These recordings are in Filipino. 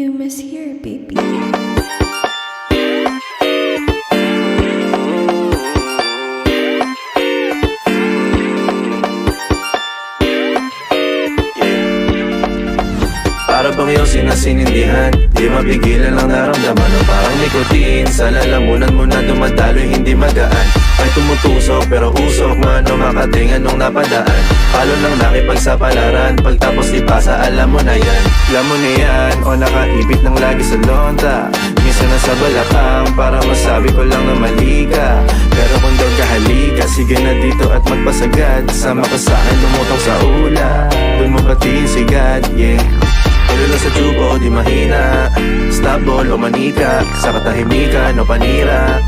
You miss here, baby. Para bang iyong sinasinindihan, di mapigilan ang naramdaman o parang nikotin sa lalamunan mo na dumadaloy hindi magaan. May tumutusok pero usok man o makatingan nung napadaan. Palo lang nakipagsapalaran, pagtapos ipasa alam mo na yan. Alam mo na yan o nakaibit ng lagi sa lonta. Minsan nasa balakang para masabi ko lang na mali ka. Pero kung daw kahalika, sige na dito at magpasagad. Sama ka sa'kin lumutong sa ula, dun mo patiin si God, yeah. Tulala sa tubo, di mahina. Stop ball o manika, sa katahimikan o panira.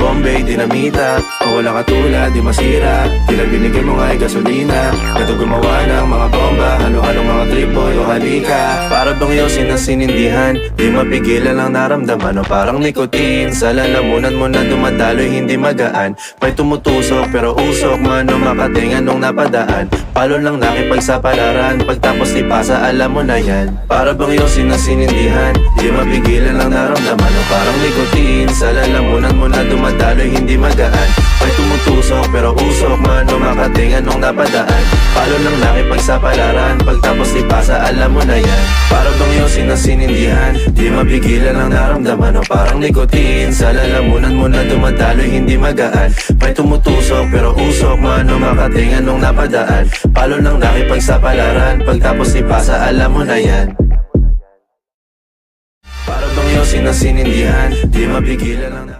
Bombay, dinamita, o wala katulad, di masira. Tila binigay mo nga'y gasolina. Kato gumawa ng mga bomba, halo-halong mga trip boy o halika. Para bang iyong sinasinindihan, di mapigilan ang naramdaman o parang nikotin sa lalamunan mo na dumadaloy hindi magaan. May tumutusok pero usok man o makatingan nung napadaan. Palo lang nakipagsapalaran, pagtapos ipasa alam mo na yan. Para bang iyong sinasinindihan, di mapigilan ang naramdaman o parang nikotin sa lalamunan mo na dumadaloy hindi magaan. May tumutusok pero usok man o makatingan nung napadaan. Palo lang nakipagsapalaran, pagtapos ipasa alam mo na yan. Para bang iyong sinasinindihan, di mapigilan ang naramdaman o parang nikotin sa lalamunan mo na dumadaloy hindi magaan. May tumutusok pero usok man o makatingan nung napadaan. Palo lang nakipagsapalaran, pagtapos ipasa alam mo na yan. Para bang iyong sinasinindihan, di mapigilan ang